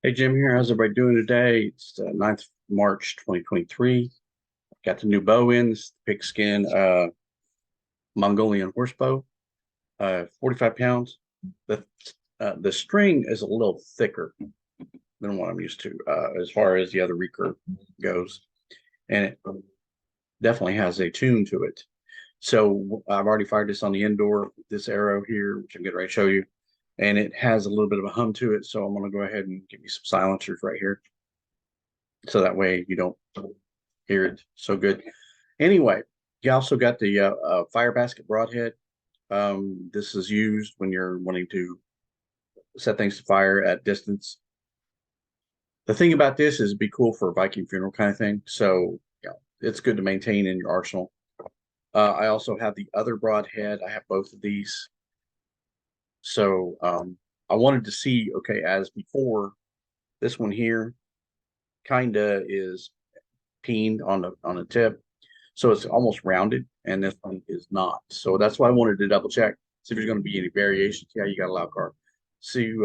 Hey Jim here. How's everybody doing today? It's 9th March 2023. Got the new bow in, this pigskin Mongolian horse bow, 45 pounds. The the string is a little thicker than what I'm used to as far as the other recurve goes, and it definitely has a tune to it. So I've already fired this on the indoor, this arrow here, which I'm getting ready to show you, and it has a little bit of a hum to it. So I'm going to go ahead and give you some silencers right here, so that way you don't hear it so good. Anyway, you also got the fire basket broadhead. This is used when you're wanting to set things to fire at distance. The thing about this is it'd be cool for a Viking funeral kind of thing. So, yeah, it's good to maintain in your arsenal. I also have the other broadhead. I have both of these. So I wanted to see, okay, as before, this one here kind of is peened on the tip. So it's almost rounded, and this one is not. So that's why I wanted to double check, see if there's going to be any variations. Yeah, you got a loud car. See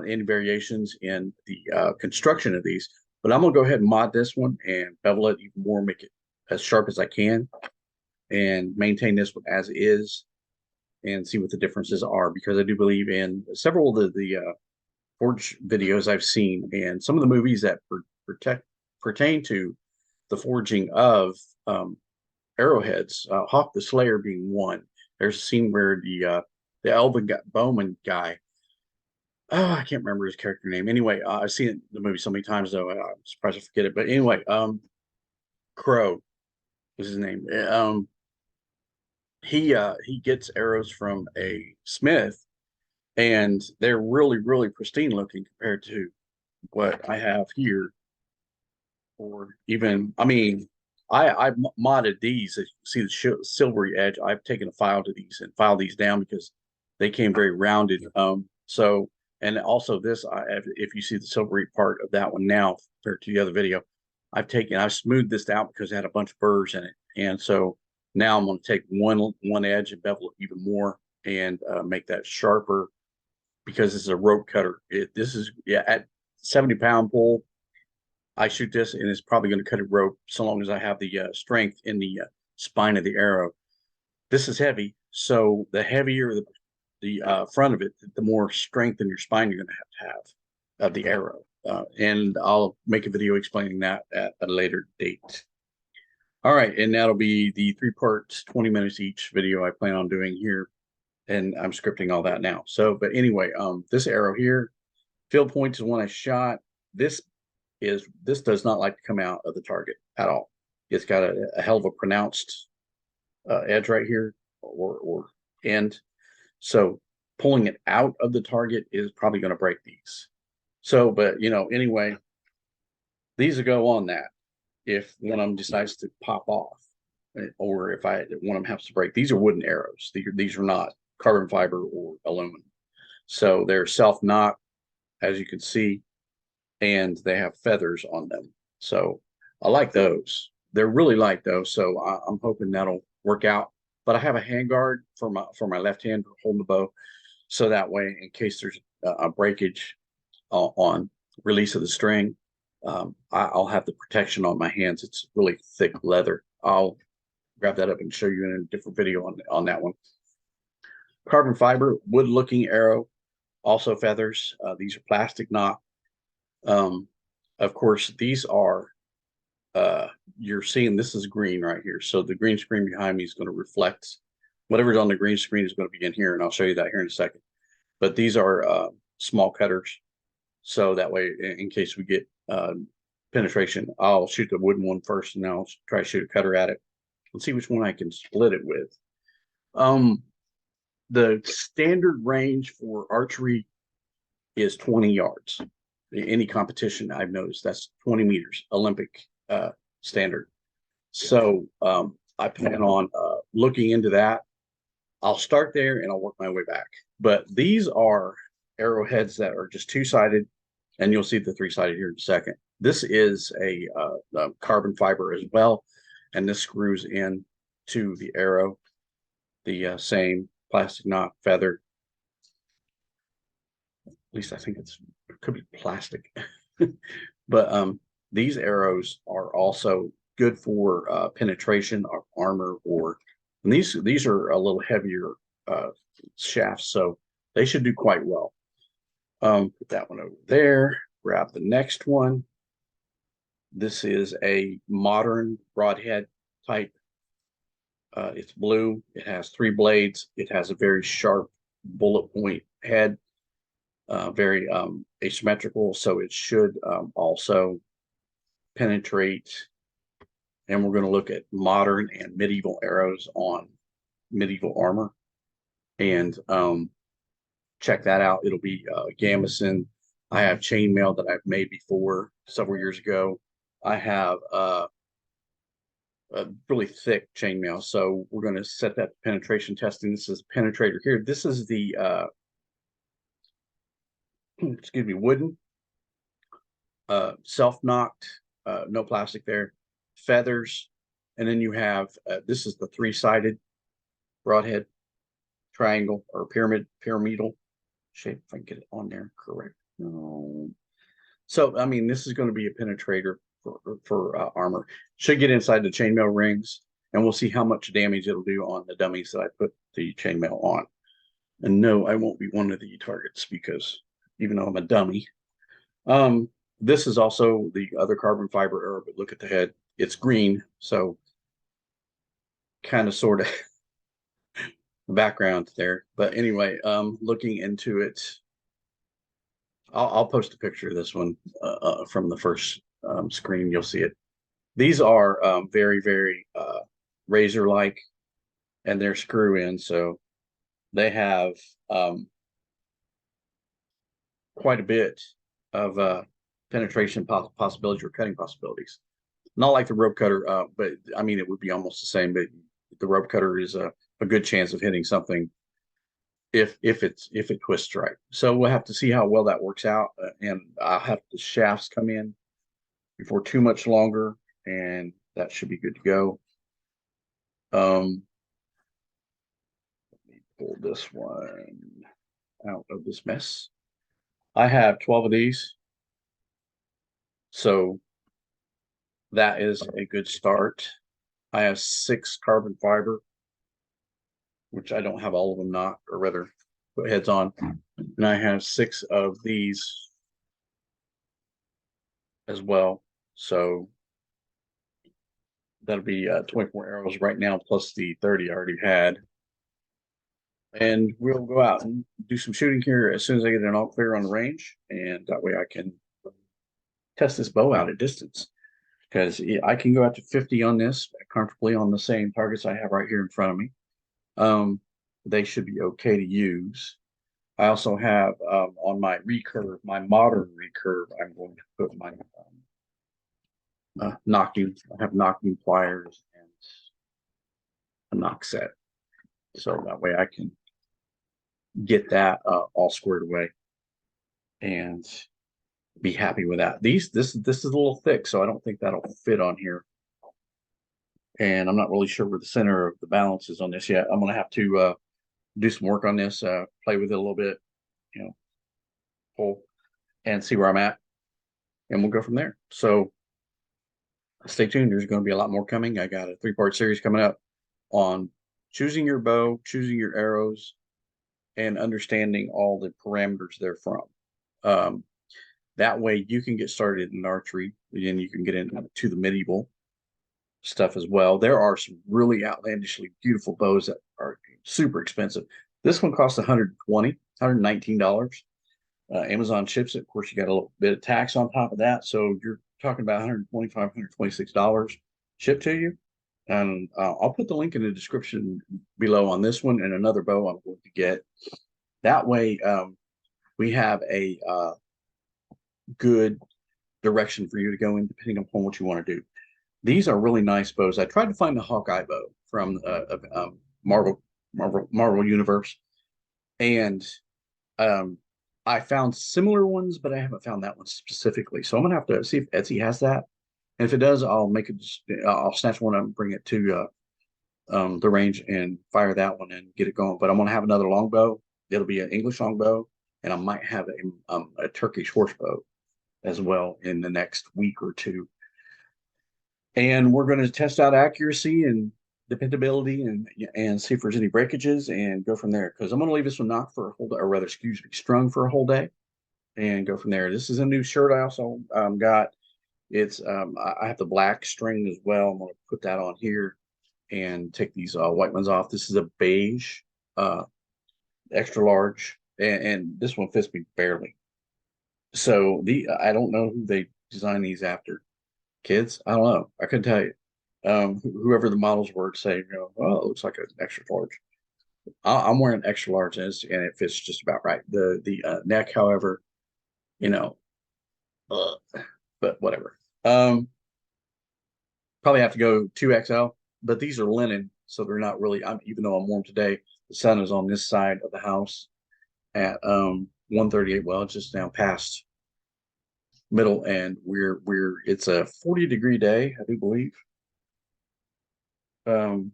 any variations in the construction of these. But I'm going to go ahead and mod this one and bevel it even more, make it as sharp as I can, and maintain this one as is, and see what the differences are. Because I do believe in several of the forge videos I've seen, and some of the movies that pertain to the forging of arrowheads, Hawk the Slayer being one. There's a scene where the Elven Bowman guy, oh, I can't remember his character name. Anyway, I've seen the movie so many times though, I'm surprised I forget it. But anyway, Crow was his name. He gets arrows from a smith, and they're really pristine looking compared to what I have here. Or even, I mean, I've modded these. As you see the silvery edge, I've taken a file to these and filed these down because they came very rounded. So, and also this, if you see the silvery part of that one now compared to the other video, I've smoothed this out because it had a bunch of burrs in it. And so now I'm going to take one edge and bevel it even more and make that sharper, because it's a rope cutter. This is, yeah, at 70-pound pull, I shoot this and it's probably going to cut a rope so long as I have the strength in the spine of the arrow. This is heavy, so the heavier the front of it, the more strength in your spine you're going to have of the arrow. And I'll make a video explaining that at a later date. All right, and that'll be the 3 parts, 20 minutes each video I plan on doing here, and I'm scripting all that now. So, but anyway, this arrow here, field point is one I shot. This does not like to come out of the target at all. It's got a hell of a pronounced edge right here, or end. So pulling it out of the target is probably going to break these. So, but anyway, these will go on that if one of them decides to pop off, or if one of them has to break. These are wooden arrows. These are not carbon fiber or aluminum. So they're self-knot, as you can see, and they have feathers on them. So I like those. They're really light though, so I'm hoping that'll work out. But I have a handguard for my left hand holding the bow, so that way, in case there's a breakage on release of the string, I'll have the protection on my hands. It's really thick leather. I'll grab that up and show you in a different video on that one. Carbon fiber, wood looking arrow, also feathers. These are plastic knot. Of course, these are, you're seeing this is green right here. So the green screen behind me is going to reflect whatever's on the green screen is going to be in here. And I'll show you that here in a second. But these are small cutters. So that way, in case we get penetration, I'll shoot the wooden one first, and then I'll try to shoot a cutter at it and see which one I can split it with. The standard range for archery is 20 yards. Any competition I've noticed, that's 20 meters, Olympic standard. So I plan on looking into that. I'll start there and I'll work my way back. But these are arrowheads that are just two-sided, and you'll see the three-sided here in a second. This is a carbon fiber as well, and this screws in to the arrow, the same plastic knot feather. least I think it could be plastic. But these arrows are also good for penetration or armor, or and these are a little heavier shafts, so they should do quite well. Put that one over there. Grab the next one. This is a modern broadhead type. It's blue. It has 3 blades. It has a very sharp bullet point head, very asymmetrical, so it should also penetrate. And we're going to look at modern and medieval arrows on medieval armor, and check that out. It'll be gambeson. I have chainmail that I've made before several years ago. I have a really thick chainmail, so we're going to set that penetration testing. This is penetrator here. This is the excuse me, wooden, self-knocked, no plastic there, feathers, and then you have this is the 3-sided broadhead triangle or pyramidal shape, if I can get it on there correct. No. So I mean, this is going to be a penetrator for armor. Should get inside the chainmail rings, and we'll see how much damage it'll do on the dummies that I put the chainmail on. And no, I won't be one of the targets, because even though I'm a dummy. This is also the other carbon fiber arrow, but look at the head. It's green, so kind of sort of background there. But anyway, looking into it, I'll post a picture of this one from the first screen. You'll see it. These are very, very razor-like, and they're screw-in, so they have quite a bit of penetration possibilities or cutting possibilities. Not like the rope cutter, but I mean, it would be almost the same, but the rope cutter is a good chance of hitting something if it twists right. So we'll have to see how well that works out, and I'll have the shafts come in before too much longer, and that should be good to go. Let me pull this one out of this mess. I have 12 of these, so that is a good start. I have 6 carbon fiber, which I don't have all of them not, or rather put heads on. And I have 6 of these as well. So that'll be 24 arrows right now, plus the 30 I already had. And we'll go out and do some shooting here as soon as I get it all clear on the range. And that way I can test this bow out at distance, because I can go out to 50 on this comfortably on the same targets I have right here in front of me. They should be okay to use. I also have on my recurve, my modern recurve, I'm going to put my nocking. I have nocking pliers and a knock set, so that way I can get that all squared away and be happy with that. This is a little thick, so I don't think that'll fit on here. And I'm not really sure where the center of the balance is on this yet. I'm gonna have to do some work on this, play with it a little bit, pull and see where I'm at, and we'll go from there. So stay tuned. There's going to be a lot more coming. I got a 3-part series coming up on choosing your bow, choosing your arrows, and understanding all the parameters therefrom. That way you can get started in archery, and you can get into the medieval stuff as well. There are some really outlandishly beautiful bows that are super expensive. This one costs $119. Amazon ships it. Of course, you got a little bit of tax on top of that, so you're talking about $125, $126 shipped to you. And I'll put the link in the description below on this one and another bow I'm going to get. That way, we have a good direction for you to go in, depending upon what you want to do. These are really nice bows. I tried to find the Hawkeye bow from Marvel Universe, and I found similar ones, but I haven't found that one specifically. So I'm gonna have to see if Etsy has that, and if it does, I'll make it. I'll snatch one up and bring it to the range and fire that one and get it going. But I'm gonna have another longbow. It'll be an English longbow, and I might have a Turkish horse bow as well in the next week or two. And we're going to test out accuracy and dependability and see if there's any breakages and go from there. Because I'm going to leave this one knocked for a whole day, or rather, excuse me, strung for a whole day, and go from there. This is a new shirt I also got. It's I have the black string as well. I'm going to put that on here and take these white ones off. This is a beige, uh, extra large, and this one fits me barely. So I don't know who they designed these after. Kids, I don't know. I couldn't tell you. Whoever the models were say, you know, well, it looks like an extra large. I'm wearing extra large, and it fits just about right. The neck, however, you know, uh, but whatever. Probably have to go 2XL, but these are linen, so they're not really. Even though I'm warm today, the sun is on this side of the house at 1:38. Well, it's just now past middle, and we're it's a 40-degree day, I do believe. 40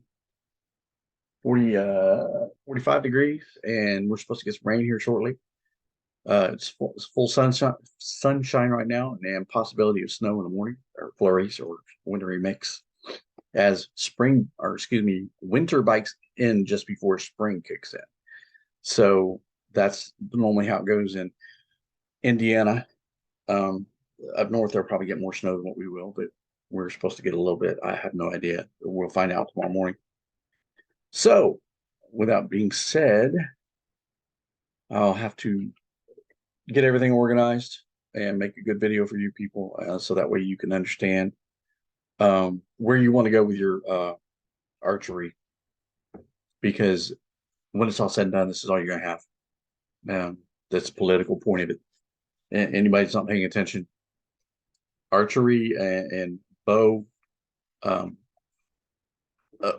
45 degrees, and we're supposed to get some rain here shortly. It's full sunshine right now, and possibility of snow in the morning, or flurries, or wintry mix as spring, or excuse me, winter bikes in just before spring kicks in. So that's normally how it goes in Indiana. Um, Up north, they'll probably get more snow than what we will, but we're supposed to get a little bit. I have no idea. We'll find out tomorrow morning. So, without being said, I'll have to get everything organized and make a good video for you people, so that way you can understand where you want to go with your archery. Because when it's all said and done, this is all you're going to have. That's a political point of it. And anybody that's not paying attention, archery and bow,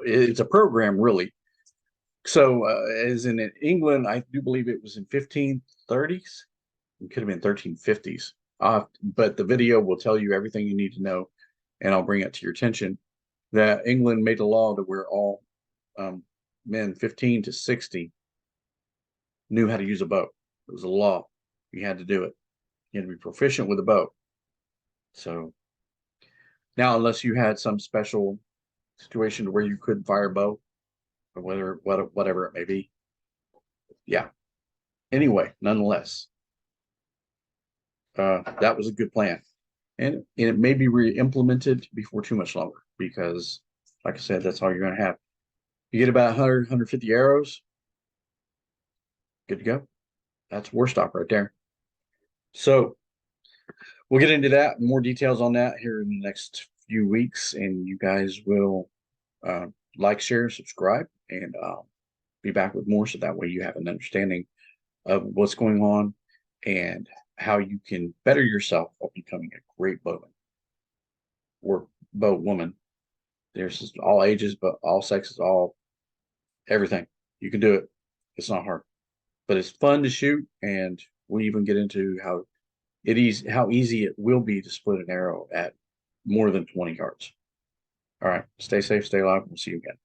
it's a program, really. So, as in England, I do believe it was in 1530s. It could have been 1350s. But the video will tell you everything you need to know, and I'll bring it to your attention that England made a law to where all men 15 to 60 knew how to use a bow. It was a law. You had to do it. You had to be proficient with a bow. So now, unless you had some special situation where you couldn't fire a bow, or whatever it may be, yeah. Anyway, nonetheless, that was a good plan, and it may be re-implemented before too much longer, because, like I said, that's all you're going to have. You get about 100, 150 arrows, good to go. That's war stock right there. So we'll get into that, more details on that here in the next few weeks, and you guys will like, share, subscribe, and be back with more, so that way you have an understanding of what's going on and how you can better yourself while becoming a great bowman or bow woman. There's all ages, but all sexes, all everything. You can do it. It's not hard, but it's fun to shoot, and we even get into how easy it will be to split an arrow at more than 20 yards. All right, stay safe, stay alive. We'll see you again.